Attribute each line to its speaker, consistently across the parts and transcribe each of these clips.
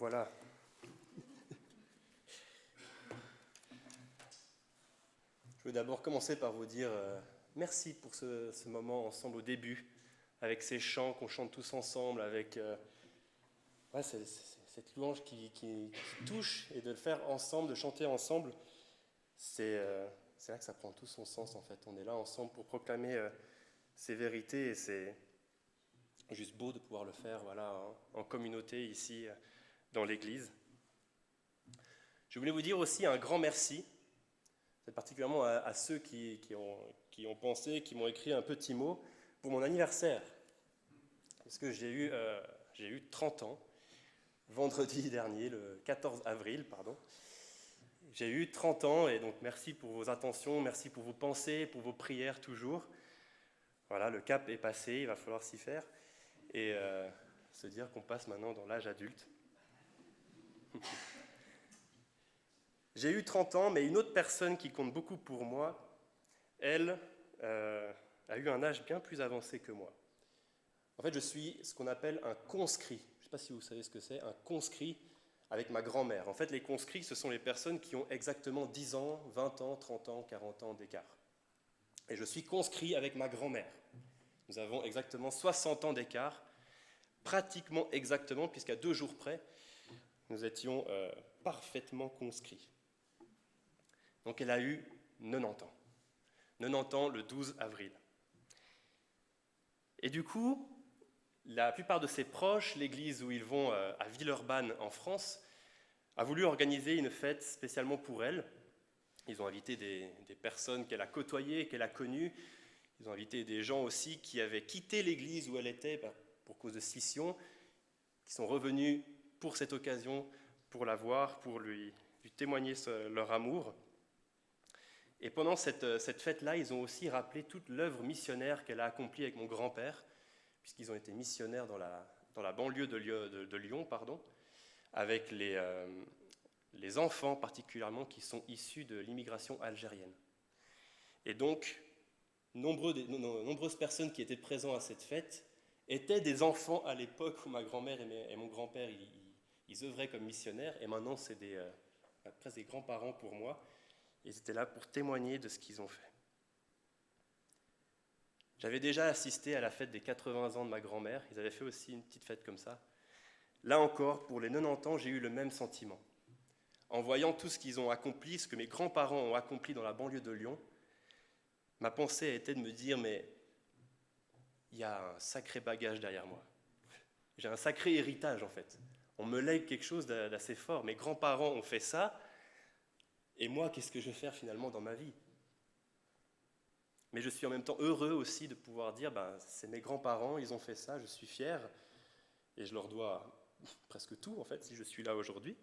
Speaker 1: Voilà. Je veux d'abord commencer par vous dire merci pour ce moment ensemble au début, avec ces chants qu'on chante tous ensemble, avec cette louange qui touche, et de le faire ensemble, de chanter ensemble, c'est là que ça prend tout son sens en fait. On est là ensemble pour proclamer ces vérités, et c'est juste beau de pouvoir le faire en communauté ici dans l'Église. Je voulais vous dire aussi un grand merci, c'est particulièrement à ceux qui ont pensé, qui m'ont écrit un petit mot pour mon anniversaire. Parce que j'ai eu 30 ans, vendredi dernier, le 14 avril, pardon. J'ai eu 30 ans, et donc merci pour vos attentions, merci pour vos pensées, pour vos prières toujours. Voilà, le cap est passé, il va falloir s'y faire, et se dire qu'on passe maintenant dans l'âge adulte. J'ai eu 30 ans, mais une autre personne qui compte beaucoup pour moi, elle a eu un âge bien plus avancé que moi. En fait, je suis ce qu'on appelle un conscrit. Je ne sais pas si vous savez ce que c'est, un conscrit avec ma grand-mère. En fait, les conscrits, ce sont les personnes qui ont exactement 10 ans, 20 ans, 30 ans, 40 ans d'écart. Et je suis conscrit avec ma grand-mère. Nous avons exactement 60 ans d'écart, pratiquement exactement, puisqu'à 2 jours près, nous étions parfaitement conscrits. Donc elle a eu 90 ans. 90 ans le 12 avril. Et du coup, la plupart de ses proches, l'église où ils vont à Villeurbanne en France, a voulu organiser une fête spécialement pour elle. Ils ont invité des personnes qu'elle a côtoyées, qu'elle a connues. Ils ont invité des gens aussi qui avaient quitté l'église où elle était pour cause de scission, qui sont revenus pour cette occasion, pour la voir, pour lui témoigner leur amour. Et pendant cette fête-là, ils ont aussi rappelé toute l'œuvre missionnaire qu'elle a accomplie avec mon grand-père, puisqu'ils ont été missionnaires dans la banlieue de Lyon, avec les enfants particulièrement qui sont issus de l'immigration algérienne. Et donc, nombreuses personnes qui étaient présentes à cette fête étaient des enfants à l'époque où ma grand-mère et mon grand-père ils œuvraient comme missionnaires, et maintenant c'est presque des grands-parents pour moi. Ils étaient là pour témoigner de ce qu'ils ont fait. J'avais déjà assisté à la fête des 80 ans de ma grand-mère. Ils avaient fait aussi une petite fête comme ça. Là encore, pour les 90 ans, j'ai eu le même sentiment. En voyant tout ce qu'ils ont accompli, ce que mes grands-parents ont accompli dans la banlieue de Lyon, ma pensée a été de me dire, mais il y a un sacré bagage derrière moi. J'ai un sacré héritage en fait. On me lègue quelque chose d'assez fort. Mes grands-parents ont fait ça, et moi, qu'est-ce que je vais faire finalement dans ma vie ? Mais je suis en même temps heureux aussi de pouvoir dire, c'est mes grands-parents, ils ont fait ça, je suis fier, et je leur dois presque tout en fait, si je suis là aujourd'hui.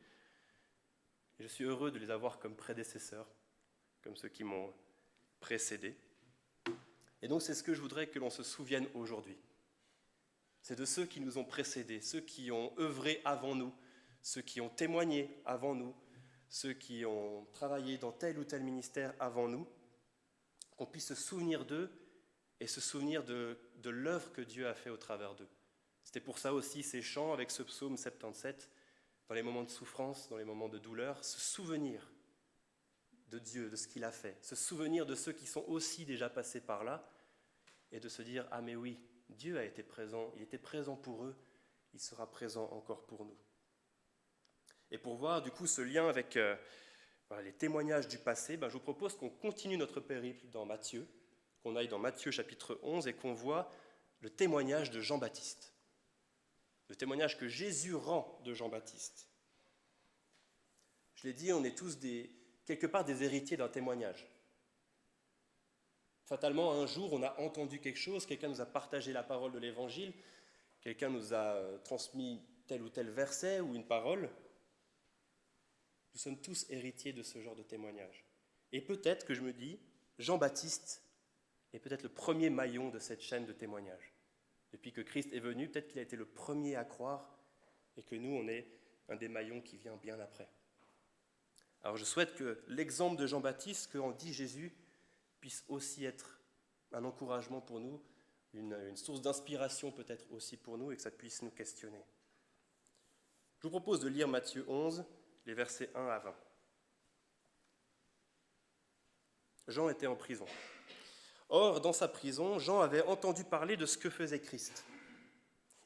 Speaker 1: Et je suis heureux de les avoir comme prédécesseurs, comme ceux qui m'ont précédé. Et donc c'est ce que je voudrais que l'on se souvienne aujourd'hui. C'est de ceux qui nous ont précédés, ceux qui ont œuvré avant nous, ceux qui ont témoigné avant nous, ceux qui ont travaillé dans tel ou tel ministère avant nous, qu'on puisse se souvenir d'eux et se souvenir de l'œuvre que Dieu a fait au travers d'eux. C'était pour ça aussi ces chants avec ce psaume 77, dans les moments de souffrance, dans les moments de douleur, se souvenir de Dieu, de ce qu'il a fait, se souvenir de ceux qui sont aussi déjà passés par là, et de se dire « Ah mais oui, Dieu a été présent, il était présent pour eux, il sera présent encore pour nous. » Et pour voir du coup ce lien avec les témoignages du passé, je vous propose qu'on continue notre périple dans Matthieu, qu'on aille dans Matthieu chapitre 11 et qu'on voit le témoignage de Jean-Baptiste. Le témoignage que Jésus rend de Jean-Baptiste. Je l'ai dit, on est tous quelque part des héritiers d'un témoignage. Fatalement, un jour, on a entendu quelque chose, quelqu'un nous a partagé la parole de l'Évangile, quelqu'un nous a transmis tel ou tel verset ou une parole. Nous sommes tous héritiers de ce genre de témoignage. Et peut-être que je me dis, Jean-Baptiste est peut-être le premier maillon de cette chaîne de témoignages. Depuis que Christ est venu, peut-être qu'il a été le premier à croire et que nous, on est un des maillons qui vient bien après. Alors je souhaite que l'exemple de Jean-Baptiste, qu'en dit Jésus, puisse aussi être un encouragement pour nous, une source d'inspiration peut-être aussi pour nous, et que ça puisse nous questionner. Je vous propose de lire Matthieu 11, les versets 1 à 20. Jean était en prison. Or, dans sa prison, Jean avait entendu parler de ce que faisait Christ.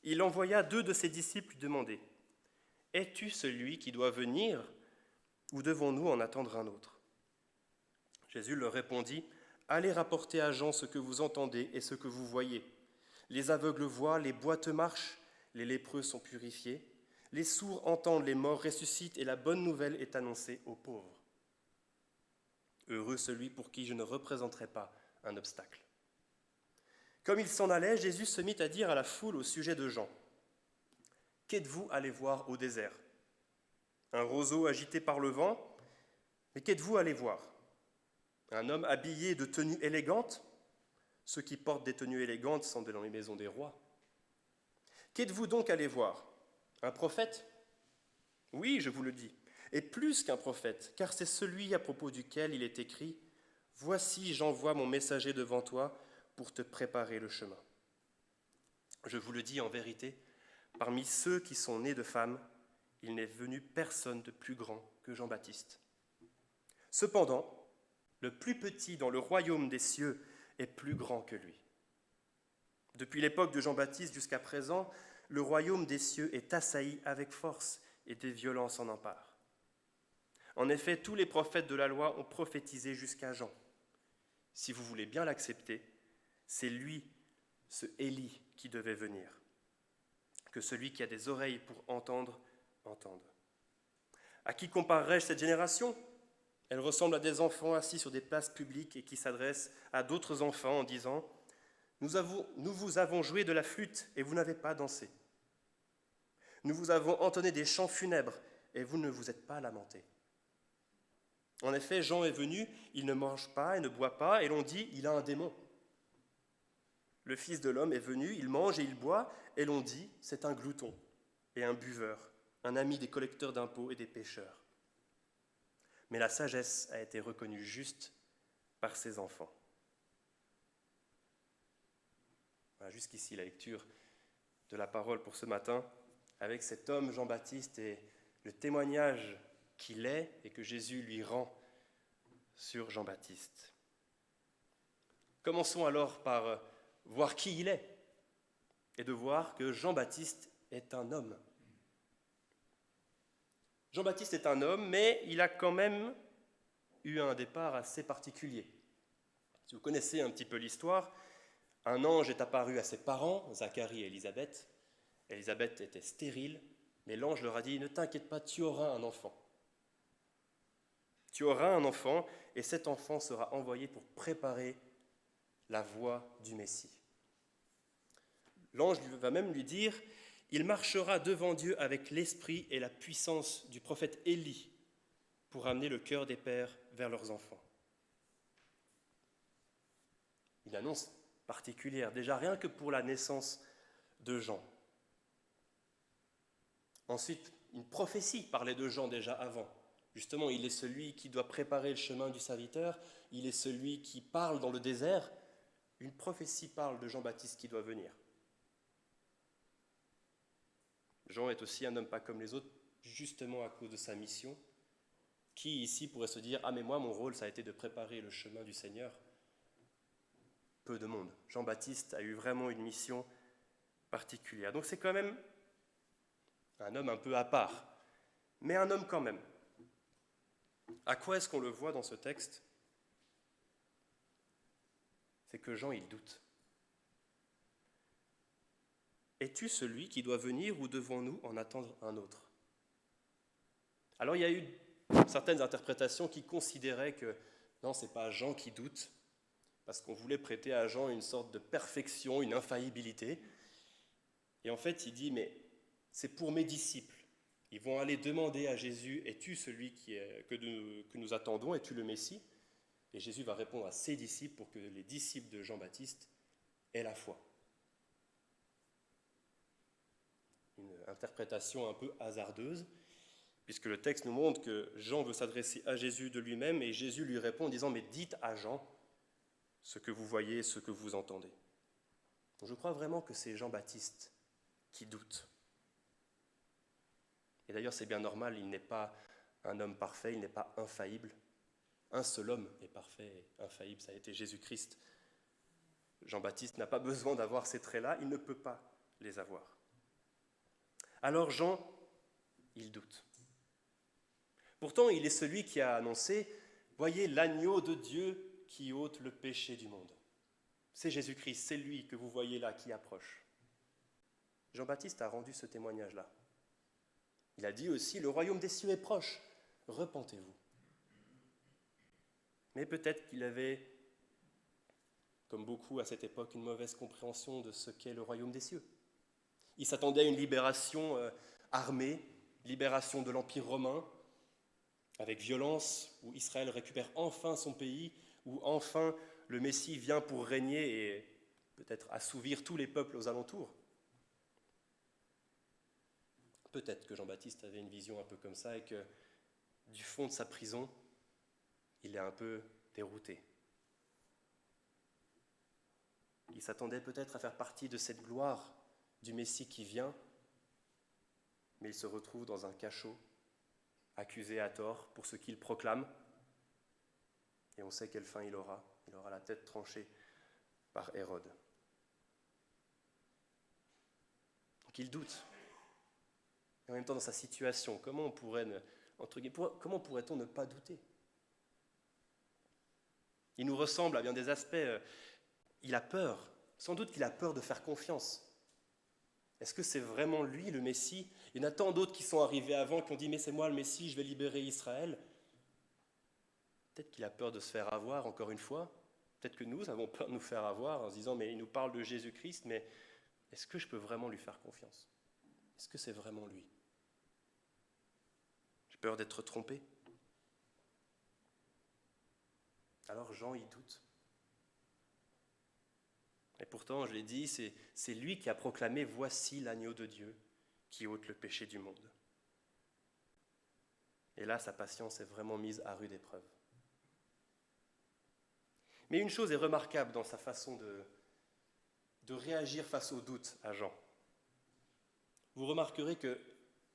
Speaker 1: Il envoya 2 de ses disciples lui demander : « Es-tu celui qui doit venir, ou devons-nous en attendre un autre ?» Jésus leur répondit : « Allez rapporter à Jean ce que vous entendez et ce que vous voyez. Les aveugles voient, les boiteux marchent, les lépreux sont purifiés, les sourds entendent, les morts ressuscitent, et la bonne nouvelle est annoncée aux pauvres. Heureux celui pour qui je ne représenterai pas un obstacle. » Comme il s'en allait, Jésus se mit à dire à la foule au sujet de Jean : « Qu'êtes-vous allé voir au désert ? Un roseau agité par le vent ? Mais qu'êtes-vous allé voir ? Un homme habillé de tenues élégantes ? Ceux qui portent des tenues élégantes sont dans les maisons des rois. Qu'êtes-vous donc allé voir ? Un prophète ? Oui, je vous le dis, et plus qu'un prophète, car c'est celui à propos duquel il est écrit : « Voici, j'envoie mon messager devant toi pour te préparer le chemin. » Je vous le dis en vérité, parmi ceux qui sont nés de femmes, il n'est venu personne de plus grand que Jean-Baptiste. Cependant, le plus petit dans le royaume des cieux est plus grand que lui. Depuis l'époque de Jean-Baptiste jusqu'à présent, le royaume des cieux est assailli avec force et des violences en emparent. En effet, tous les prophètes de la loi ont prophétisé jusqu'à Jean. Si vous voulez bien l'accepter, c'est lui, ce Élie, qui devait venir. Que celui qui a des oreilles pour entendre, entende. À qui comparerai-je cette génération ? Elle ressemble à des enfants assis sur des places publiques et qui s'adressent à d'autres enfants en disant : « Nous vous avons joué de la flûte et vous n'avez pas dansé. Nous vous avons entonné des chants funèbres et vous ne vous êtes pas lamentés. » En effet, Jean est venu, il ne mange pas et ne boit pas, et l'on dit : il a un démon. Le Fils de l'homme est venu, il mange et il boit, et l'on dit : c'est un glouton et un buveur, un ami des collecteurs d'impôts et des pécheurs. Mais la sagesse a été reconnue juste par ses enfants. Voilà, jusqu'ici la lecture de la parole pour ce matin, avec cet homme Jean-Baptiste et le témoignage qu'il est et que Jésus lui rend sur Jean-Baptiste. Commençons alors par voir qui il est et de voir que Jean-Baptiste est un homme. Jean-Baptiste est un homme, mais il a quand même eu un départ assez particulier. Si vous connaissez un petit peu l'histoire, un ange est apparu à ses parents, Zacharie et Élisabeth. Élisabeth était stérile, mais l'ange leur a dit : « Ne t'inquiète pas, tu auras un enfant. Tu auras un enfant, et cet enfant sera envoyé pour préparer la voie du Messie. » L'ange va même lui dire : « Il marchera devant Dieu avec l'esprit et la puissance du prophète Élie pour amener le cœur des pères vers leurs enfants. » Une annonce particulière, déjà rien que pour la naissance de Jean. Ensuite, une prophétie parlait de Jean déjà avant. Justement, il est celui qui doit préparer le chemin du serviteur, il est celui qui parle dans le désert. Une prophétie parle de Jean-Baptiste qui doit venir. Jean est aussi un homme pas comme les autres, justement à cause de sa mission. Qui ici pourrait se dire : « Ah mais moi, mon rôle, ça a été de préparer le chemin du Seigneur ?» Peu de monde. Jean-Baptiste a eu vraiment une mission particulière. Donc c'est quand même un homme un peu à part, mais un homme quand même. À quoi est-ce qu'on le voit dans ce texte ? C'est que Jean, il doute. Es-tu celui qui doit venir ou devons-nous en attendre un autre ? Alors il y a eu certaines interprétations qui considéraient que non, ce n'est pas Jean qui doute, parce qu'on voulait prêter à Jean une sorte de perfection, une infaillibilité. Et en fait, il dit, mais c'est pour mes disciples. Ils vont aller demander à Jésus, es-tu celui que nous attendons, es-tu le Messie ? Et Jésus va répondre à ses disciples pour que les disciples de Jean-Baptiste aient la foi. Une interprétation un peu hasardeuse, puisque le texte nous montre que Jean veut s'adresser à Jésus de lui-même, et Jésus lui répond en disant, mais dites à Jean ce que vous voyez, ce que vous entendez. Donc je crois vraiment que c'est Jean-Baptiste qui doute. Et d'ailleurs, c'est bien normal, il n'est pas un homme parfait, il n'est pas infaillible. Un seul homme est parfait et infaillible, ça a été Jésus-Christ. Jean-Baptiste n'a pas besoin d'avoir ces traits-là, il ne peut pas les avoir. Alors Jean, il doute. Pourtant, il est celui qui a annoncé « Voyez l'agneau de Dieu qui ôte le péché du monde ». C'est Jésus-Christ, c'est lui que vous voyez là qui approche. Jean-Baptiste a rendu ce témoignage-là. Il a dit aussi « Le royaume des cieux est proche, repentez-vous ». Mais peut-être qu'il avait, comme beaucoup à cette époque, une mauvaise compréhension de ce qu'est le royaume des cieux. Il s'attendait à une libération armée, libération de l'Empire romain, avec violence, où Israël récupère enfin son pays, où enfin le Messie vient pour régner et peut-être assouvir tous les peuples aux alentours. Peut-être que Jean-Baptiste avait une vision un peu comme ça et que du fond de sa prison, il est un peu dérouté. Il s'attendait peut-être à faire partie de cette gloire du Messie qui vient, mais il se retrouve dans un cachot, accusé à tort pour ce qu'il proclame, et on sait quelle fin il aura. Il aura la tête tranchée par Hérode. Donc il doute. Et en même temps, dans sa situation, comment pourrait-on ne pas douter ? Il nous ressemble à bien des aspects. Il a peur. Sans doute qu'il a peur de faire confiance. Est-ce que c'est vraiment lui le Messie ? Il y en a tant d'autres qui sont arrivés avant, qui ont dit « Mais c'est moi le Messie, je vais libérer Israël ». Peut-être qu'il a peur de se faire avoir, encore une fois. Peut-être que nous avons peur de nous faire avoir en se disant « Mais il nous parle de Jésus-Christ, mais est-ce que je peux vraiment lui faire confiance ? Est-ce que c'est vraiment lui ? J'ai peur d'être trompé. » Alors Jean, il doute. Et pourtant, je l'ai dit, c'est lui qui a proclamé « Voici l'agneau de Dieu qui ôte le péché du monde ». Et là, sa patience est vraiment mise à rude épreuve. Mais une chose est remarquable dans sa façon de réagir face au doute à Jean. Vous remarquerez que,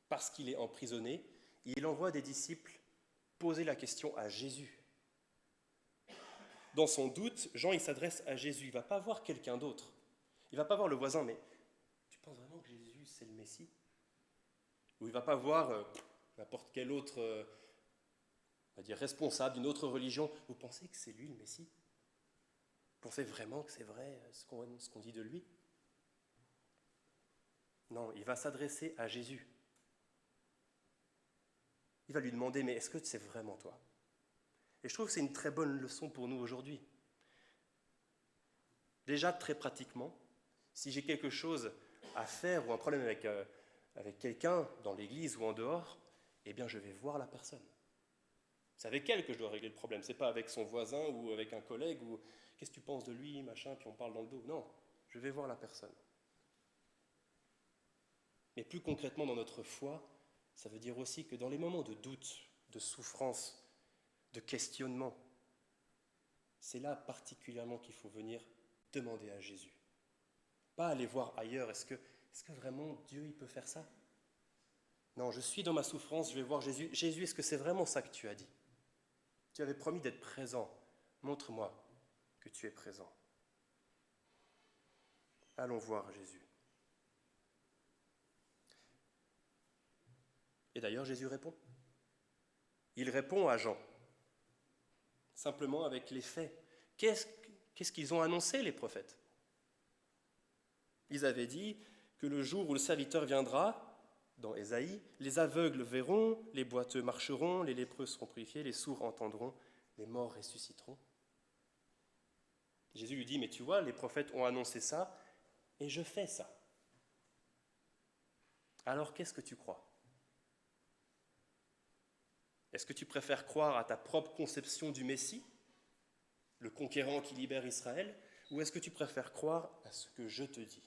Speaker 1: parce qu'il est emprisonné, il envoie des disciples poser la question à Jésus. Dans son doute, Jean il s'adresse à Jésus. Il ne va pas voir quelqu'un d'autre. Il ne va pas voir le voisin, mais tu penses vraiment que Jésus, c'est le Messie ? Ou il ne va pas voir n'importe quel autre on va dire, responsable d'une autre religion. Vous pensez que c'est lui le Messie ? Vous pensez vraiment que c'est vrai ce qu'on dit de lui ? Non, il va s'adresser à Jésus. Il va lui demander, mais est-ce que c'est vraiment toi ? Et je trouve que c'est une très bonne leçon pour nous aujourd'hui. Déjà, très pratiquement, si j'ai quelque chose à faire ou un problème avec quelqu'un dans l'église ou en dehors, eh bien je vais voir la personne. C'est avec elle que je dois régler le problème. Ce n'est pas avec son voisin ou avec un collègue ou « qu'est-ce que tu penses de lui, machin », puis on parle dans le dos. Non, je vais voir la personne. Mais plus concrètement dans notre foi, ça veut dire aussi que dans les moments de doute, de souffrance, de questionnement, c'est là particulièrement qu'il faut venir demander à Jésus. Pas aller voir ailleurs, est-ce que vraiment Dieu il peut faire ça ? Non, je suis dans ma souffrance, je vais voir Jésus. Jésus, est-ce que c'est vraiment ça que tu as dit ? Tu avais promis d'être présent. Montre-moi que tu es présent. Allons voir Jésus. Et d'ailleurs, Jésus répond. Il répond à Jean, simplement avec les faits. Qu'est-ce qu'ils ont annoncé, les prophètes ? Ils avaient dit que le jour où le serviteur viendra, dans Ésaïe, les aveugles verront, les boiteux marcheront, les lépreux seront purifiés, les sourds entendront, les morts ressusciteront. Jésus lui dit, mais tu vois, les prophètes ont annoncé ça, et je fais ça. Alors qu'est-ce que tu crois ? Est-ce que tu préfères croire à ta propre conception du Messie, le conquérant qui libère Israël, ou est-ce que tu préfères croire à ce que je te dis,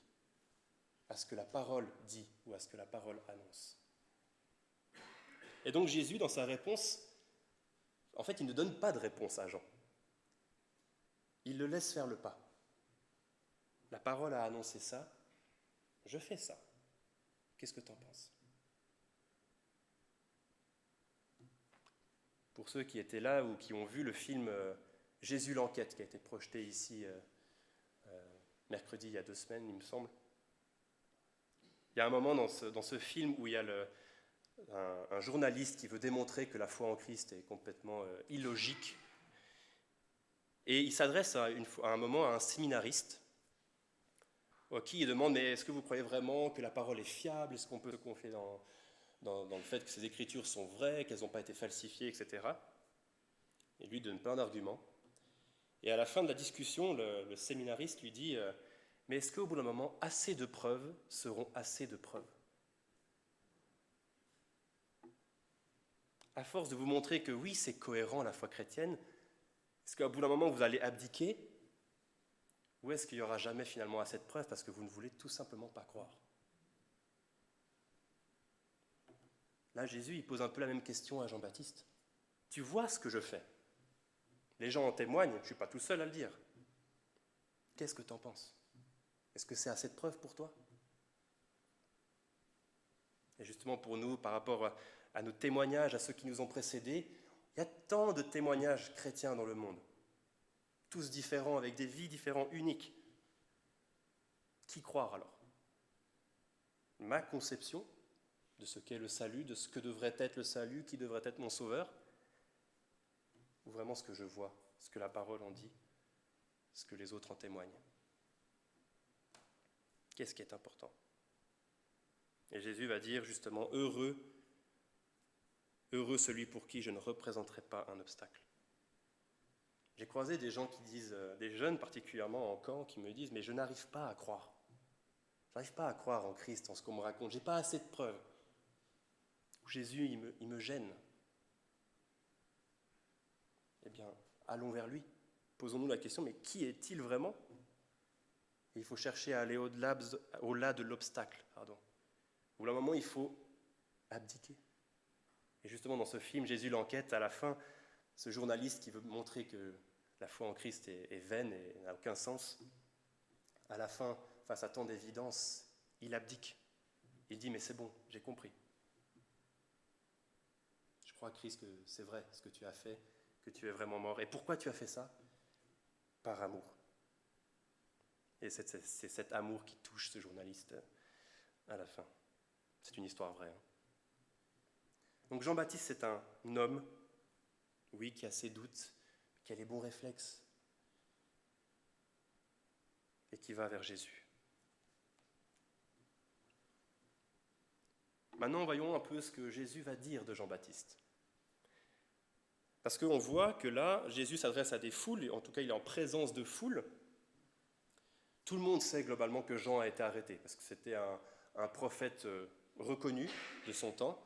Speaker 1: à ce que la parole dit ou à ce que la parole annonce ? Et donc Jésus, dans sa réponse, en fait, il ne donne pas de réponse à Jean. Il le laisse faire le pas. La parole a annoncé ça, je fais ça. Qu'est-ce que tu en penses ? pour ceux qui étaient là ou qui ont vu le film Jésus l'enquête, qui a été projeté ici mercredi, il y a 2 semaines, il me semble. Il y a un moment dans ce film où il y a un journaliste qui veut démontrer que la foi en Christ est complètement illogique. Et il s'adresse à un moment à un séminariste qui il demande « Mais est-ce que vous croyez vraiment que la parole est fiable? Est-ce qu'on peut se confier dans le fait que ces écritures sont vraies, qu'elles n'ont pas été falsifiées, etc. » Et lui donne plein d'arguments. Et à la fin de la discussion, le séminariste lui dit « Mais est-ce qu'au bout d'un moment, assez de preuves seront assez de preuves ?» À force de vous montrer que oui, c'est cohérent la foi chrétienne, est-ce qu'au bout d'un moment, vous allez abdiquer? Ou est-ce qu'il n'y aura jamais finalement assez de preuves parce que vous ne voulez tout simplement pas croire? Là, Jésus, il pose un peu la même question à Jean-Baptiste. Tu vois ce que je fais? Les gens en témoignent, je ne suis pas tout seul à le dire. Qu'est-ce que tu en penses? Est-ce que c'est assez de preuves pour toi? Et justement pour nous, par rapport à nos témoignages, à ceux qui nous ont précédés, il y a tant de témoignages chrétiens dans le monde, tous différents, avec des vies différentes, uniques. Qui croire alors? Ma conception de ce qu'est le salut, de ce que devrait être le salut, qui devrait être mon sauveur, ou vraiment ce que je vois, ce que la parole en dit, ce que les autres en témoignent? Qu'est-ce qui est important? Et Jésus va dire justement, heureux celui pour qui je ne représenterai pas un obstacle. J'ai croisé des gens qui disent, des jeunes particulièrement en camp, qui me disent, mais je n'arrive pas à croire. Je n'arrive pas à croire en Christ, en ce qu'on me raconte. Je n'ai pas assez de preuves. Jésus, il me gêne. Eh bien, allons vers lui. Posons-nous la question, mais qui est-il vraiment? Et il faut chercher à aller au-delà de l'obstacle. Au bout d'un moment, il faut abdiquer. Et justement, dans ce film, Jésus l'enquête, à la fin, ce journaliste qui veut montrer que la foi en Christ est vaine et n'a aucun sens, à la fin, face à tant d'évidence, il abdique. Il dit, mais c'est bon, j'ai compris. Je crois, Christ, que c'est vrai ce que tu as fait, que tu es vraiment mort. Et pourquoi tu as fait ça? Par amour. Et c'est cet amour qui touche ce journaliste à la fin. C'est une histoire vraie. Donc Jean-Baptiste, c'est un homme, oui, qui a ses doutes, qui a les bons réflexes, et qui va vers Jésus. Maintenant, voyons un peu ce que Jésus va dire de Jean-Baptiste. Parce qu'on voit que là, Jésus s'adresse à des foules, et en tout cas il est en présence de foules. Tout le monde sait globalement que Jean a été arrêté, parce que c'était un prophète reconnu de son temps.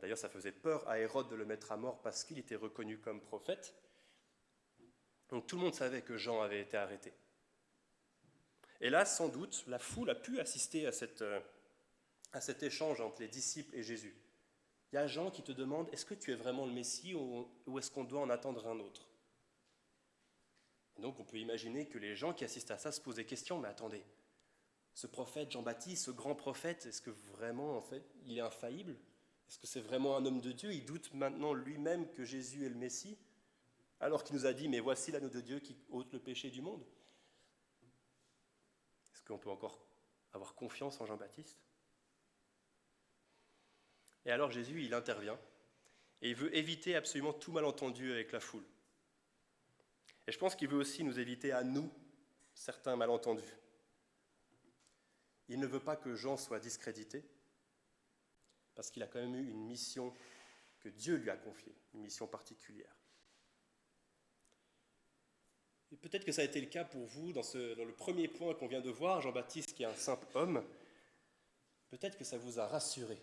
Speaker 1: D'ailleurs, ça faisait peur à Hérode de le mettre à mort parce qu'il était reconnu comme prophète. Donc tout le monde savait que Jean avait été arrêté. Et là, sans doute, la foule a pu assister à cet échange entre les disciples et Jésus. Il y a Jean qui te demande, est-ce que tu es vraiment le Messie ou est-ce qu'on doit en attendre un autre? Et donc on peut imaginer que les gens qui assistent à ça se posent des questions, mais attendez, ce prophète Jean-Baptiste, ce grand prophète, est-ce que vraiment, en fait, il est infaillible? Est-ce que c'est vraiment un homme de Dieu? Il doute maintenant lui-même que Jésus est le Messie, alors qu'il nous a dit, mais voici l'agneau de Dieu qui ôte le péché du monde. Est-ce qu'on peut encore avoir confiance en Jean-Baptiste? Et alors Jésus, il intervient, et il veut éviter absolument tout malentendu avec la foule. Et je pense qu'il veut aussi nous éviter à nous certains malentendus. Il ne veut pas que Jean soit discrédité, parce qu'il a quand même eu une mission que Dieu lui a confiée, une mission particulière. Et peut-être que ça a été le cas pour vous dans le premier point qu'on vient de voir, Jean-Baptiste qui est un simple homme. Peut-être que ça vous a rassuré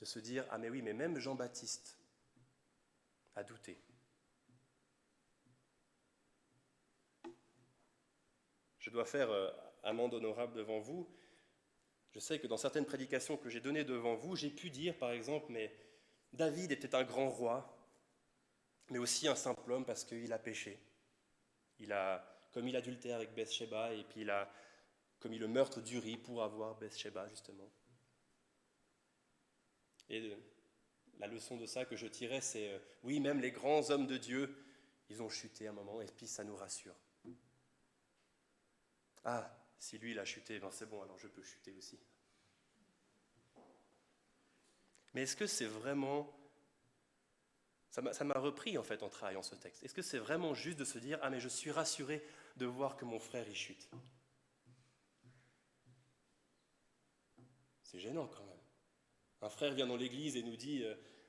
Speaker 1: de se dire « Ah mais oui, mais même Jean-Baptiste a douté. » Je dois faire amende honorable devant vous. Je sais que dans certaines prédications que j'ai données devant vous, j'ai pu dire par exemple « Mais David était un grand roi, mais aussi un simple homme parce qu'il a péché. Il a commis l'adultère avec Bathsheba et puis il a commis le meurtre d'Uri pour avoir Bathsheba justement. » Et la leçon de ça que je tirais, c'est oui, même les grands hommes de Dieu, ils ont chuté à un moment, et puis ça nous rassure. Ah, si lui il a chuté, ben c'est bon, alors je peux chuter aussi. Mais est-ce que c'est vraiment... Ça m'a repris en fait en travaillant ce texte. Est-ce que c'est vraiment juste de se dire « Ah mais je suis rassuré de voir que mon frère y chute ». C'est gênant quand même. Un frère vient dans l'église et nous dit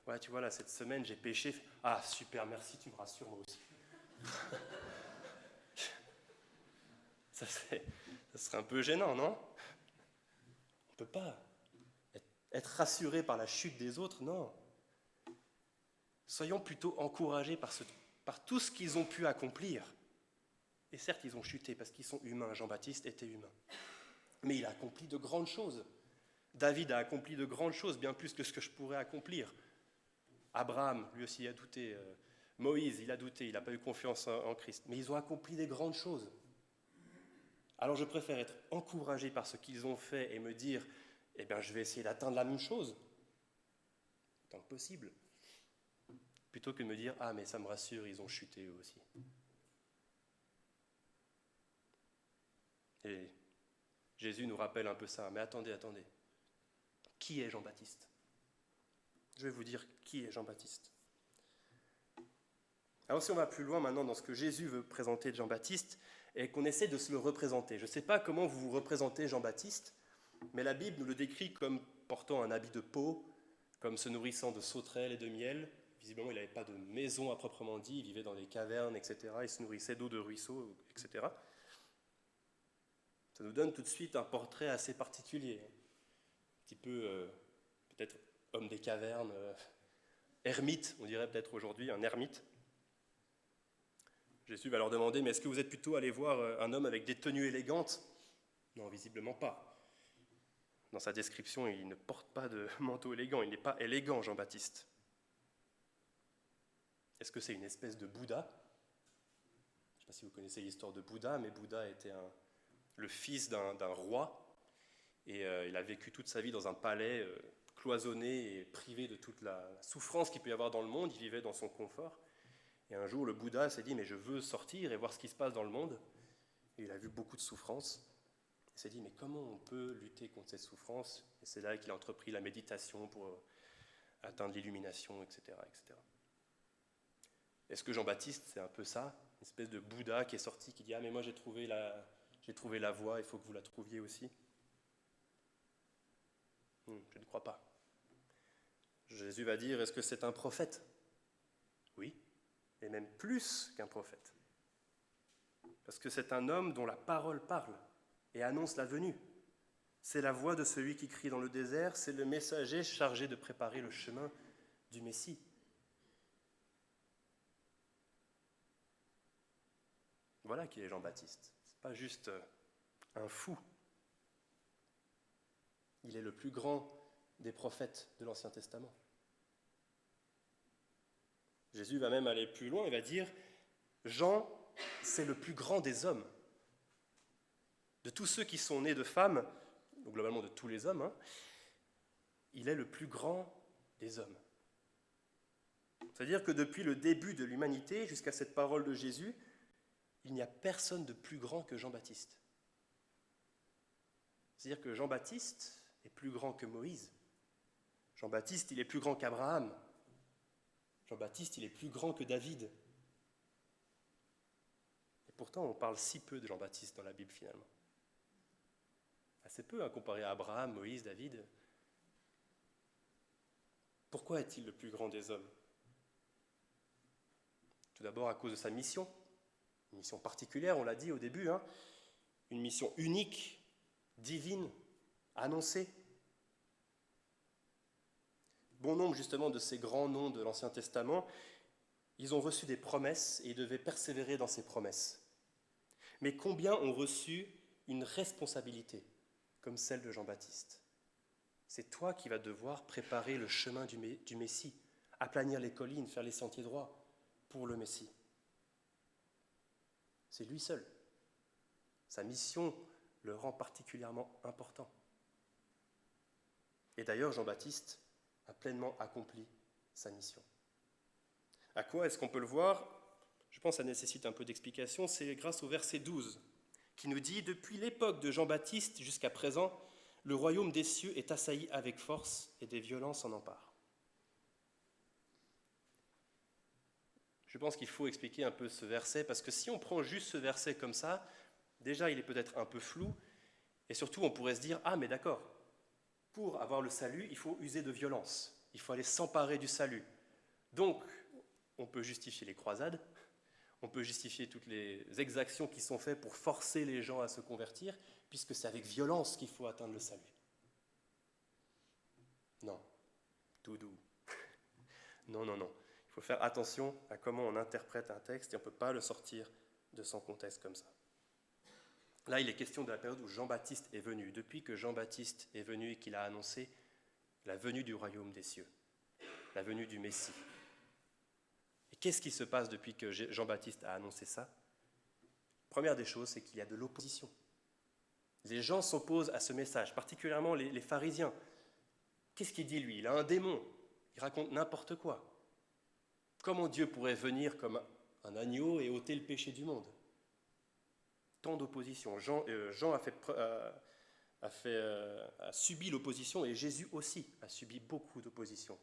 Speaker 1: ouais, tu vois, là, cette semaine, j'ai péché. Ah, super, merci, tu me rassures, moi aussi. ça serait un peu gênant, non? On ne peut pas être rassuré par la chute des autres, non. Soyons plutôt encouragés par tout ce qu'ils ont pu accomplir. Et certes, ils ont chuté parce qu'ils sont humains. Jean-Baptiste était humain. Mais il a accompli de grandes choses. David a accompli de grandes choses, bien plus que ce que je pourrais accomplir. Abraham, lui aussi, a douté. Moïse, il a douté, il n'a pas eu confiance en Christ. Mais ils ont accompli des grandes choses. Alors je préfère être encouragé par ce qu'ils ont fait et me dire, eh bien, je vais essayer d'atteindre la même chose, tant que possible, plutôt que de me dire, ah, mais ça me rassure, ils ont chuté eux aussi. Et Jésus nous rappelle un peu ça. Mais attendez. Qui est Jean-Baptiste? Je vais vous dire qui est Jean-Baptiste. Alors si on va plus loin maintenant dans ce que Jésus veut présenter de Jean-Baptiste, et qu'on essaie de se le représenter. Je ne sais pas comment vous vous représentez Jean-Baptiste, mais la Bible nous le décrit comme portant un habit de peau, comme se nourrissant de sauterelles et de miel. Visiblement, il n'avait pas de maison à proprement dit, il vivait dans des cavernes, etc. Il se nourrissait d'eau de ruisseaux, etc. Ça nous donne tout de suite un portrait assez particulier. Un petit peu, peut-être, homme des cavernes, ermite, on dirait peut-être aujourd'hui, un ermite. Jésus va leur demander, mais est-ce que vous êtes plutôt allé voir un homme avec des tenues élégantes? Non, visiblement pas. Dans sa description, il ne porte pas de manteau élégant, il n'est pas élégant, Jean-Baptiste. Est-ce que c'est une espèce de Bouddha? Je ne sais pas si vous connaissez l'histoire de Bouddha, mais Bouddha était le fils d'un roi, et il a vécu toute sa vie dans un palais cloisonné et privé de toute la souffrance qu'il peut y avoir dans le monde, il vivait dans son confort. Et un jour, le Bouddha s'est dit, mais je veux sortir et voir ce qui se passe dans le monde. Et il a vu beaucoup de souffrance. Il s'est dit, mais comment on peut lutter contre cette souffrance? Et c'est là qu'il a entrepris la méditation pour atteindre l'illumination, etc., etc. Est-ce que Jean-Baptiste, c'est un peu ça? Une espèce de Bouddha qui est sorti, qui dit, ah mais moi j'ai trouvé la voie, il faut que vous la trouviez aussi. Je ne crois pas. Jésus va dire, est-ce que c'est un prophète? Oui. Et même plus qu'un prophète. Parce que c'est un homme dont la parole parle et annonce la venue. C'est la voix de celui qui crie dans le désert, c'est le messager chargé de préparer le chemin du Messie. Voilà qui est Jean-Baptiste. Ce n'est pas juste un fou. Il est le plus grand des prophètes de l'Ancien Testament. Jésus va même aller plus loin, il va dire « Jean, c'est le plus grand des hommes. De tous ceux qui sont nés de femmes, donc globalement de tous les hommes, il est le plus grand des hommes. » C'est-à-dire que depuis le début de l'humanité jusqu'à cette parole de Jésus, il n'y a personne de plus grand que Jean-Baptiste. C'est-à-dire que Jean-Baptiste est plus grand que Moïse. Jean-Baptiste, il est plus grand qu'Abraham. Jean-Baptiste, il est plus grand que David. Et pourtant, on parle si peu de Jean-Baptiste dans la Bible, finalement. Assez peu, comparé à Abraham, Moïse, David. Pourquoi est-il le plus grand des hommes? Tout d'abord à cause de sa mission. Une mission particulière, on l'a dit au début, une mission unique, divine, annoncée. Bon nombre justement de ces grands noms de l'Ancien Testament, ils ont reçu des promesses et ils devaient persévérer dans ces promesses. Mais combien ont reçu une responsabilité comme celle de Jean-Baptiste? C'est toi qui vas devoir préparer le chemin du Messie, aplanir les collines, faire les sentiers droits pour le Messie. C'est lui seul. Sa mission le rend particulièrement important. Et d'ailleurs, Jean-Baptiste a pleinement accompli sa mission. À quoi est-ce qu'on peut le voir ? Je pense que ça nécessite un peu d'explication. C'est grâce au verset 12 qui nous dit « Depuis l'époque de Jean-Baptiste jusqu'à présent, le royaume des cieux est assailli avec force et des violences s'en emparent. » Je pense qu'il faut expliquer un peu ce verset parce que si on prend juste ce verset comme ça, déjà il est peut-être un peu flou et surtout on pourrait se dire « Ah mais d'accord, pour avoir le salut, il faut user de violence, il faut aller s'emparer du salut. » Donc, on peut justifier les croisades, on peut justifier toutes les exactions qui sont faites pour forcer les gens à se convertir, puisque c'est avec violence qu'il faut atteindre le salut. Non, tout doux. Non. Il faut faire attention à comment on interprète un texte et on ne peut pas le sortir de son contexte comme ça. Là, il est question de la période où Jean-Baptiste est venu. Depuis que Jean-Baptiste est venu et qu'il a annoncé la venue du royaume des cieux, la venue du Messie. Et qu'est-ce qui se passe depuis que Jean-Baptiste a annoncé ça ? Première des choses, c'est qu'il y a de l'opposition. Les gens s'opposent à ce message, particulièrement les pharisiens. Qu'est-ce qu'il dit lui ? Il a un démon, il raconte n'importe quoi. Comment Dieu pourrait venir comme un agneau et ôter le péché du monde ? Tant d'opposition. Jean a subi l'opposition et Jésus aussi a subi beaucoup d'opposition.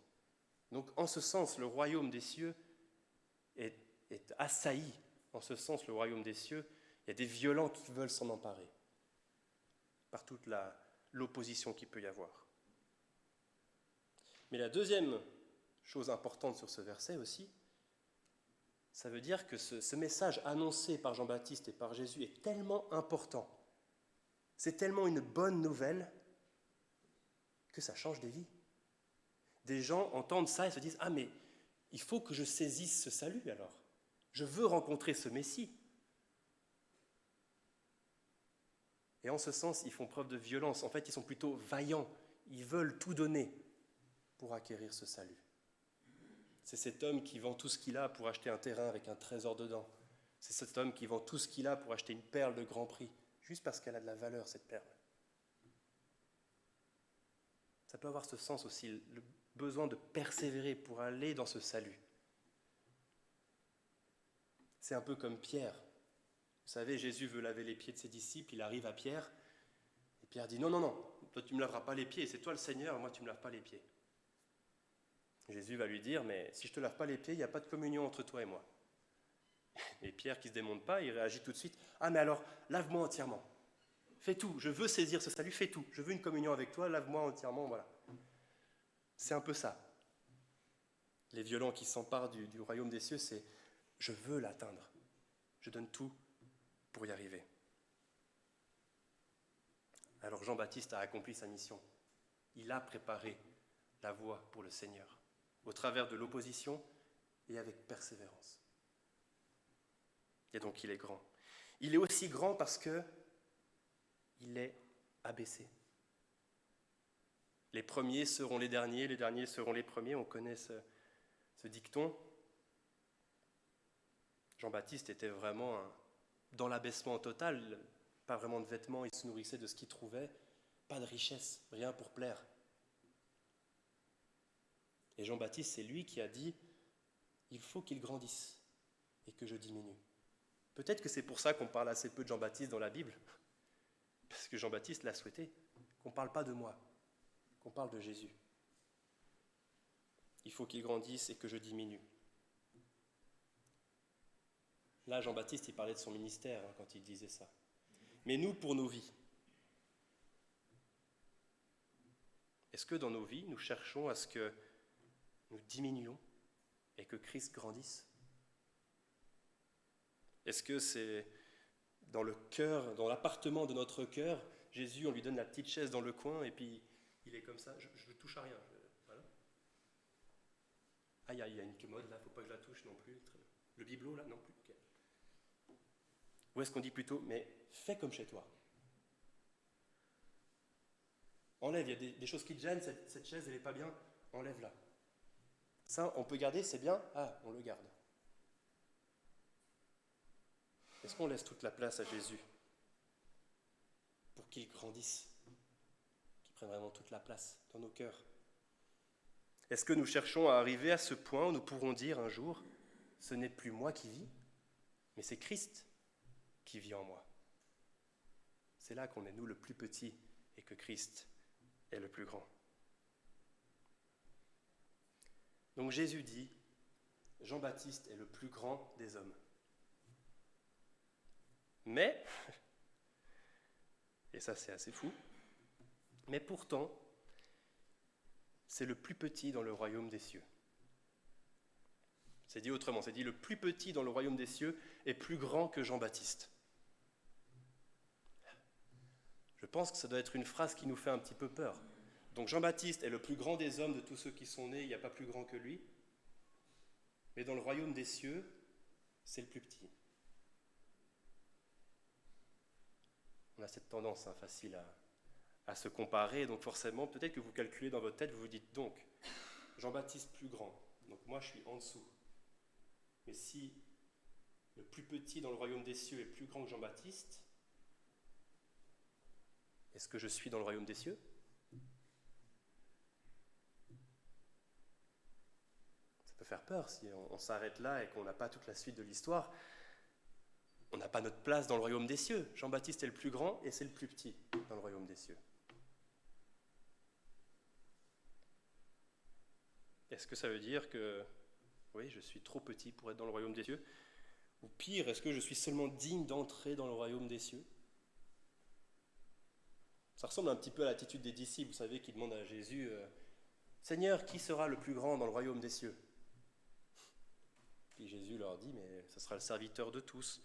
Speaker 1: Donc en ce sens, le royaume des cieux est assailli. En ce sens, le royaume des cieux, il y a des violents qui veulent s'en emparer par toute l'opposition qu'il peut y avoir. Mais la deuxième chose importante sur ce verset aussi, ça veut dire que ce message annoncé par Jean-Baptiste et par Jésus est tellement important, c'est tellement une bonne nouvelle que ça change des vies. Des gens entendent ça et se disent « Ah mais il faut que je saisisse ce salut alors, je veux rencontrer ce Messie ». Et en ce sens, ils font preuve de violence. En fait, ils sont plutôt vaillants, ils veulent tout donner pour acquérir ce salut. C'est cet homme qui vend tout ce qu'il a pour acheter un terrain avec un trésor dedans. C'est cet homme qui vend tout ce qu'il a pour acheter une perle de grand prix, juste parce qu'elle a de la valeur, cette perle. Ça peut avoir ce sens aussi, le besoin de persévérer pour aller dans ce salut. C'est un peu comme Pierre. Vous savez, Jésus veut laver les pieds de ses disciples, il arrive à Pierre, et Pierre dit « Non, toi tu ne me laveras pas les pieds, c'est toi le Seigneur, moi tu ne me laves pas les pieds. » Jésus va lui dire, mais si je ne te lave pas les pieds, il n'y a pas de communion entre toi et moi. Et Pierre, qui ne se démonte pas, il réagit tout de suite, ah mais alors, lave-moi entièrement. Fais tout, je veux saisir ce salut, fais tout. Je veux une communion avec toi, lave-moi entièrement, voilà. C'est un peu ça. Les violents qui s'emparent du royaume des cieux, c'est, je veux l'atteindre. Je donne tout pour y arriver. Alors Jean-Baptiste a accompli sa mission. Il a préparé la voie pour le Seigneur, au travers de l'opposition et avec persévérance. Et donc il est grand. Il est aussi grand parce qu'il est abaissé. Les premiers seront les derniers seront les premiers. On connaît ce dicton. Jean-Baptiste était vraiment dans l'abaissement total, pas vraiment de vêtements, il se nourrissait de ce qu'il trouvait, pas de richesse, rien pour plaire. Et Jean-Baptiste, c'est lui qui a dit « Il faut qu'il grandisse et que je diminue ». Peut-être que c'est pour ça qu'on parle assez peu de Jean-Baptiste dans la Bible, parce que Jean-Baptiste l'a souhaité, qu'on ne parle pas de moi, qu'on parle de Jésus. Il faut qu'il grandisse et que je diminue. Là, Jean-Baptiste, il parlait de son ministère quand il disait ça. Mais nous, pour nos vies, est-ce que dans nos vies, nous cherchons à ce que nous diminuions et que Christ grandisse ? Est-ce que c'est dans le cœur, dans l'appartement de notre cœur, Jésus, on lui donne la petite chaise dans le coin et puis il est comme ça, je ne touche à rien. Voilà. Ah, il y a une commode là, il ne faut pas que je la touche non plus. Le bibelot là, non plus. Okay. Ou est-ce qu'on dit plutôt, mais fais comme chez toi. Enlève, il y a des choses qui te gênent, cette chaise elle n'est pas bien, enlève-la. Ça, on peut garder, c'est bien, on le garde. Est-ce qu'on laisse toute la place à Jésus pour qu'il grandisse, qu'il prenne vraiment toute la place dans nos cœurs ? Est-ce que nous cherchons à arriver à ce point où nous pourrons dire un jour, ce n'est plus moi qui vis, mais c'est Christ qui vit en moi. C'est là qu'on est nous le plus petit et que Christ est le plus grand. Donc Jésus dit, Jean-Baptiste est le plus grand des hommes. Mais, et ça c'est assez fou, mais pourtant, c'est le plus petit dans le royaume des cieux. C'est dit autrement, c'est dit le plus petit dans le royaume des cieux est plus grand que Jean-Baptiste. Je pense que ça doit être une phrase qui nous fait un petit peu peur. Donc Jean-Baptiste est le plus grand des hommes de tous ceux qui sont nés, il n'y a pas plus grand que lui. Mais dans le royaume des cieux, c'est le plus petit. On a cette tendance facile à se comparer, donc forcément, peut-être que vous calculez dans votre tête, vous vous dites donc, Jean-Baptiste plus grand, donc moi je suis en dessous. Mais si le plus petit dans le royaume des cieux est plus grand que Jean-Baptiste, est-ce que je suis dans le royaume des cieux ? Ça peut faire peur si on s'arrête là et qu'on n'a pas toute la suite de l'histoire. On n'a pas notre place dans le royaume des cieux. Jean-Baptiste est le plus grand et c'est le plus petit dans le royaume des cieux. Est-ce que ça veut dire que, oui, je suis trop petit pour être dans le royaume des cieux ? Ou pire, est-ce que je suis seulement digne d'entrer dans le royaume des cieux ? Ça ressemble un petit peu à l'attitude des disciples, vous savez, qui demandent à Jésus « Seigneur, qui sera le plus grand dans le royaume des cieux ?» Puis Jésus leur dit « Mais ce sera le serviteur de tous,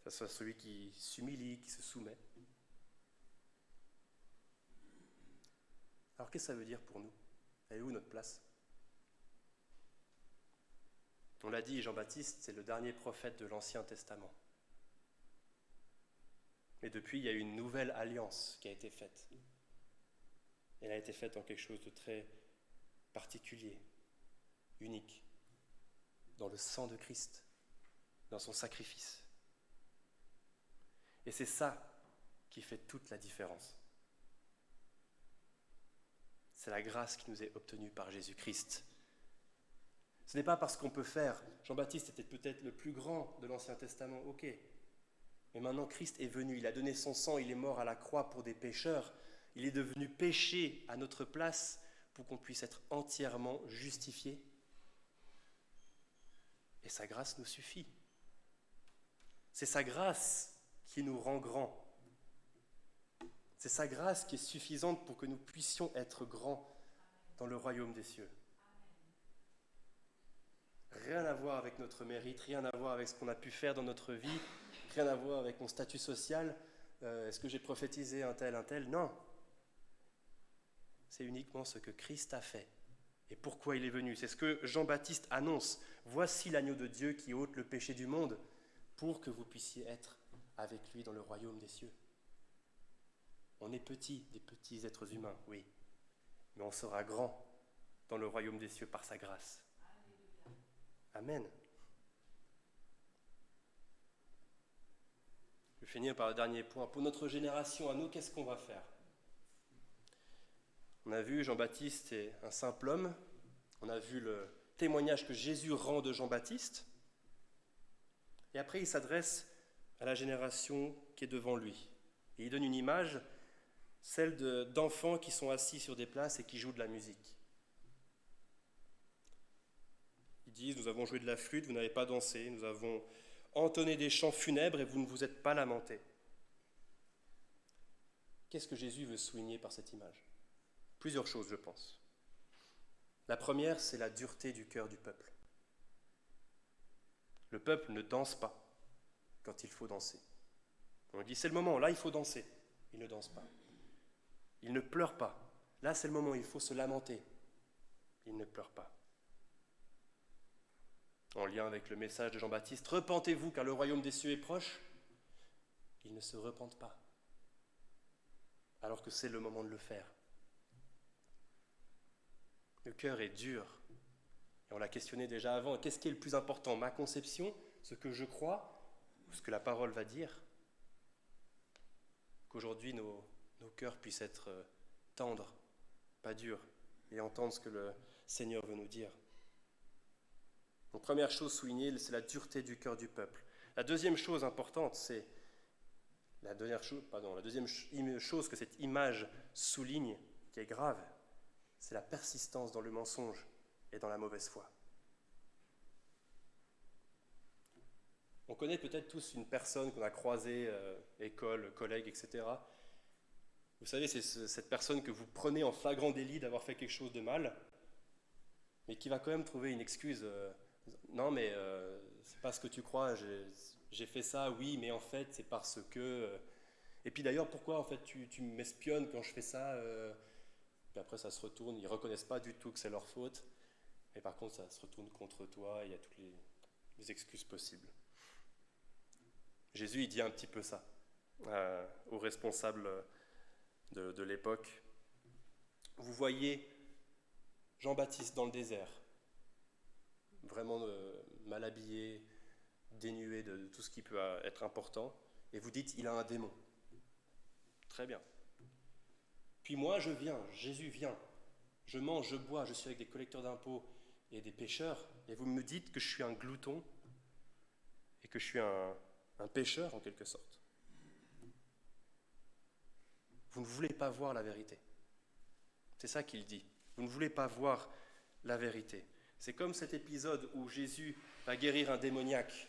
Speaker 1: ce sera celui qui s'humilie, qui se soumet. » Alors qu'est-ce que ça veut dire pour nous ? Elle est où notre place ? On l'a dit, Jean-Baptiste, c'est le dernier prophète de l'Ancien Testament. Mais depuis, il y a eu une nouvelle alliance qui a été faite. Elle a été faite en quelque chose de très particulier, unique, dans le sang de Christ, dans son sacrifice. Et c'est ça qui fait toute la différence. C'est la grâce qui nous est obtenue par Jésus-Christ. Ce n'est pas parce qu'on peut faire. Jean-Baptiste était peut-être le plus grand de l'Ancien Testament, ok. Mais maintenant, Christ est venu, il a donné son sang, il est mort à la croix pour des pécheurs. Il est devenu péché à notre place pour qu'on puisse être entièrement justifié. Et sa grâce nous suffit. C'est sa grâce qui nous rend grands. C'est sa grâce qui est suffisante pour que nous puissions être grands dans le royaume des cieux. Rien à voir avec notre mérite, rien à voir avec ce qu'on a pu faire dans notre vie, rien à voir avec mon statut social. Est-ce que j'ai prophétisé un tel ? Non. C'est uniquement ce que Christ a fait et pourquoi il est venu. C'est ce que Jean-Baptiste annonce. Voici l'agneau de Dieu qui ôte le péché du monde pour que vous puissiez être avec lui dans le royaume des cieux. On est petits, des petits êtres humains, oui, mais on sera grand dans le royaume des cieux par sa grâce. Amen. Je vais finir par le dernier point. Pour notre génération, à nous, qu'est-ce qu'on va faire ? On a vu Jean-Baptiste est un simple homme. On a vu le témoignage que Jésus rend de Jean-Baptiste. Et après, il s'adresse à la génération qui est devant lui. Et il donne une image, celle d'enfants qui sont assis sur des places et qui jouent de la musique. Ils disent, nous avons joué de la flûte, vous n'avez pas dansé, nous avons entonné des chants funèbres et vous ne vous êtes pas lamentés. Qu'est-ce que Jésus veut souligner par cette image ? Plusieurs choses, je pense. La première, c'est la dureté du cœur du peuple. Le peuple ne danse pas quand il faut danser. On dit, c'est le moment, là il faut danser. Il ne danse pas. Il ne pleure pas. Là c'est le moment, il faut se lamenter. Il ne pleure pas. En lien avec le message de Jean-Baptiste, repentez-vous car le royaume des cieux est proche. Ils ne se repentent pas, alors que c'est le moment de le faire. Le cœur est dur. Et on l'a questionné déjà avant. Qu'est-ce qui est le plus important ? Ma conception, ce que je crois, ou ce que la parole va dire ? Qu'aujourd'hui nos cœurs puissent être tendres, pas durs, et entendre ce que le Seigneur veut nous dire. Donc, première chose soulignée, c'est la dureté du cœur du peuple. La deuxième chose importante, c'est la deuxième chose que cette image souligne, qui est grave, c'est la persistance dans le mensonge et dans la mauvaise foi. On connaît peut-être tous une personne qu'on a croisée, école, collègue, etc. Vous savez, c'est cette personne que vous prenez en flagrant délit d'avoir fait quelque chose de mal, mais qui va quand même trouver une excuse. Non, mais c'est pas ce que tu crois, j'ai fait ça, oui, mais en fait, c'est parce que... Et puis d'ailleurs, pourquoi en fait tu m'espionnes quand je fais ça Puis après, ça se retourne, ils ne reconnaissent pas du tout que c'est leur faute, mais par contre, ça se retourne contre toi, il y a toutes les excuses possibles. Jésus, il dit un petit peu ça aux responsables de l'époque. Vous voyez Jean-Baptiste dans le désert, vraiment mal habillé, dénué de tout ce qui peut être important, et vous dites, il a un démon. Très bien. Puis moi, je viens, Jésus vient, je mange, je bois, je suis avec des collecteurs d'impôts et des pécheurs, et vous me dites que je suis un glouton et que je suis un pécheur en quelque sorte. Vous ne voulez pas voir la vérité. C'est ça qu'il dit. Vous ne voulez pas voir la vérité. C'est comme cet épisode où Jésus va guérir un démoniaque.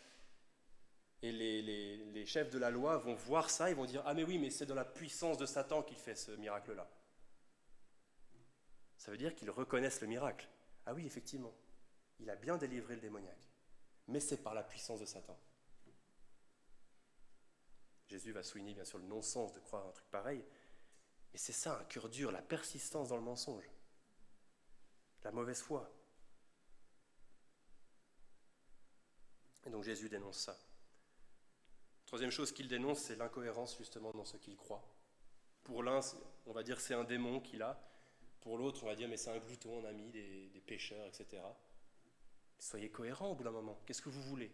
Speaker 1: Et les chefs de la loi vont voir ça, ils vont dire « Ah mais oui, mais c'est dans la puissance de Satan qu'il fait ce miracle-là. » Ça veut dire qu'ils reconnaissent le miracle. Ah oui, effectivement, il a bien délivré le démoniaque. Mais c'est par la puissance de Satan. Jésus va souligner bien sûr le non-sens de croire un truc pareil. Mais c'est ça, un cœur dur, la persistance dans le mensonge. La mauvaise foi. Et donc Jésus dénonce ça. Troisième chose qu'il dénonce, c'est l'incohérence justement dans ce qu'il croit. Pour l'un, on va dire c'est un démon qu'il a. Pour l'autre, on va dire mais c'est un glouton, un ami des pécheurs, etc. Soyez cohérents au bout d'un moment. Qu'est-ce que vous voulez ?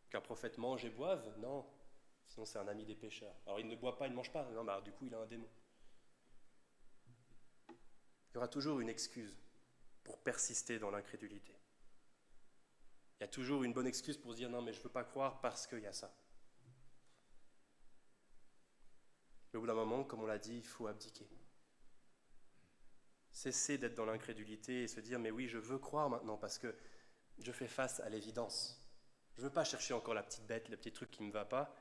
Speaker 1: Qu'un prophète mange et boive ? Non. Sinon c'est un ami des pécheurs. Alors il ne boit pas, il ne mange pas. Non, bah, du coup il a un démon. Il y aura toujours une excuse pour persister dans l'incrédulité. Il y a toujours une bonne excuse pour se dire non mais je ne veux pas croire parce qu'il y a ça. Mais au bout d'un moment, comme on l'a dit, il faut abdiquer. Cesser d'être dans l'incrédulité et se dire mais oui je veux croire maintenant parce que je fais face à l'évidence. Je ne veux pas chercher encore la petite bête, le petit truc qui ne me va pas,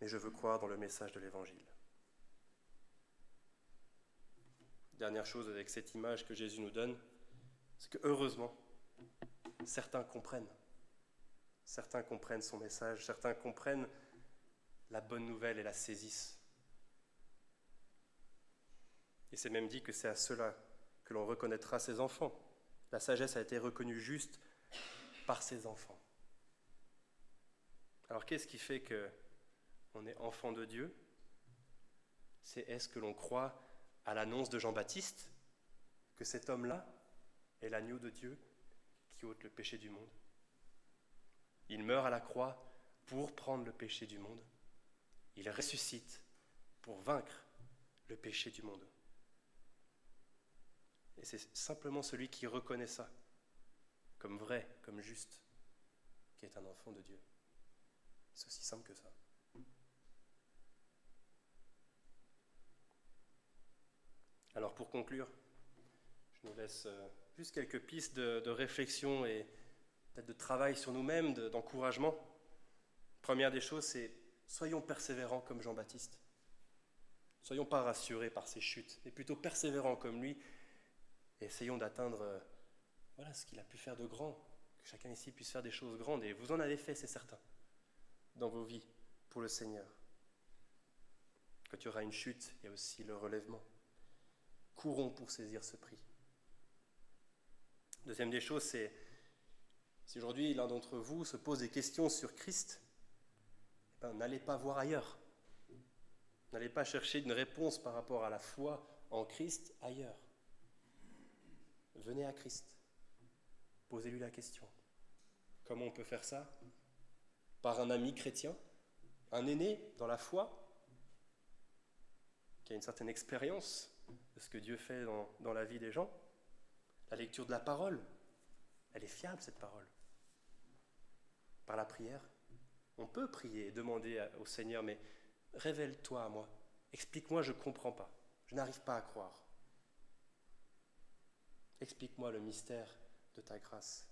Speaker 1: mais je veux croire dans le message de l'Évangile. Dernière chose avec cette image que Jésus nous donne, c'est que heureusement, certains comprennent son message, certains comprennent la bonne nouvelle et la saisissent. Et c'est même dit que c'est à cela que l'on reconnaîtra ses enfants. La sagesse a été reconnue juste par ses enfants. Alors qu'est-ce qui fait qu'on est enfant de Dieu ? Est-ce que l'on croit à l'annonce de Jean-Baptiste que cet homme-là est l'agneau de Dieu qui ôte le péché du monde ? Il meurt à la croix pour prendre le péché du monde. Il ressuscite pour vaincre le péché du monde. Et c'est simplement celui qui reconnaît ça comme vrai, comme juste, qui est un enfant de Dieu. C'est aussi simple que ça. Alors pour conclure, je nous laisse juste quelques pistes de réflexion et peut-être de travail sur nous-mêmes, d'encouragement. Première des choses, c'est soyons persévérants comme Jean-Baptiste. Soyons pas rassurés par ses chutes, mais plutôt persévérants comme lui. Et essayons d'atteindre ce qu'il a pu faire de grand, que chacun ici puisse faire des choses grandes. Et vous en avez fait, c'est certain, dans vos vies, pour le Seigneur. Quand il y aura une chute, il y a aussi le relèvement. Courons pour saisir ce prix. Deuxième des choses, c'est si aujourd'hui l'un d'entre vous se pose des questions sur Christ, n'allez pas voir ailleurs. N'allez pas chercher une réponse par rapport à la foi en Christ ailleurs. Venez à Christ. Posez-lui la question. Comment on peut faire ça ? Par un ami chrétien, un aîné dans la foi, qui a une certaine expérience de ce que Dieu fait dans la vie des gens. La lecture de la parole, elle est fiable cette parole. Par la prière, on peut prier et demander au Seigneur, mais révèle-toi à moi, explique-moi, je ne comprends pas, je n'arrive pas à croire. Explique-moi le mystère de ta grâce.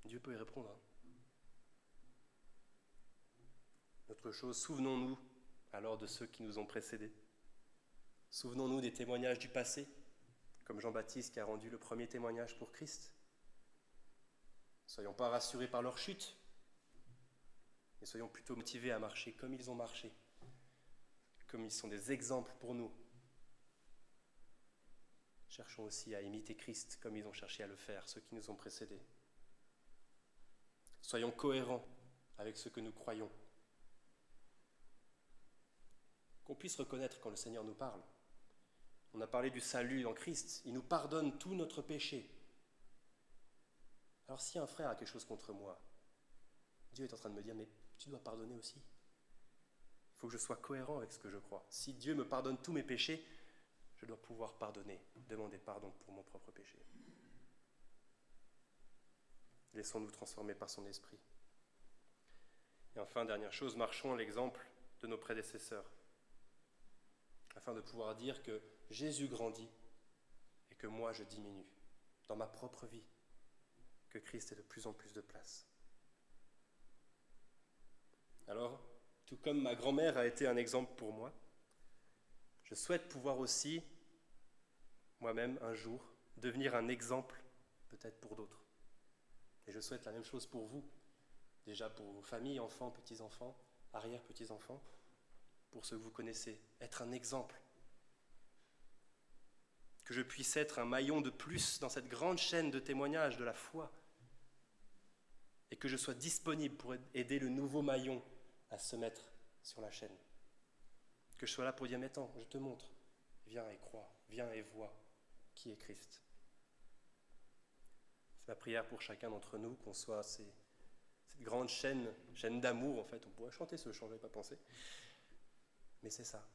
Speaker 1: Dieu peut y répondre. Autre chose, souvenons-nous alors de ceux qui nous ont précédés. Souvenons-nous des témoignages du passé, comme Jean-Baptiste qui a rendu le premier témoignage pour Christ. Ne soyons pas rassurés par leur chute, mais soyons plutôt motivés à marcher comme ils ont marché, comme ils sont des exemples pour nous. Cherchons aussi à imiter Christ comme ils ont cherché à le faire, ceux qui nous ont précédés. Soyons cohérents avec ce que nous croyons. Qu'on puisse reconnaître quand le Seigneur nous parle. On a parlé du salut en Christ, il nous pardonne tout notre péché. Alors si un frère a quelque chose contre moi, Dieu est en train de me dire, mais tu dois pardonner aussi. Il faut que je sois cohérent avec ce que je crois. Si Dieu me pardonne tous mes péchés, je dois pouvoir pardonner, demander pardon pour mon propre péché. Laissons-nous transformer par son esprit. Et enfin, dernière chose, marchons à l'exemple de nos prédécesseurs, afin de pouvoir dire que Jésus grandit et que moi je diminue dans ma propre vie, que Christ ait de plus en plus de place. Alors, tout comme ma grand-mère a été un exemple pour moi, je souhaite pouvoir aussi, moi-même, un jour, devenir un exemple, peut-être pour d'autres. Et je souhaite la même chose pour vous, déjà pour vos familles, enfants, petits-enfants, arrière-petits-enfants, pour ceux que vous connaissez, être un exemple. Que je puisse être un maillon de plus dans cette grande chaîne de témoignages de la foi, et que je sois disponible pour aider le nouveau maillon à se mettre sur la chaîne. Que je sois là pour dire, mais attends, je te montre, viens et crois, viens et vois qui est Christ. C'est ma prière pour chacun d'entre nous, qu'on soit cette grande chaîne d'amour, en fait. On pourrait chanter ce chant, je n'avais pas pensé. Mais c'est ça,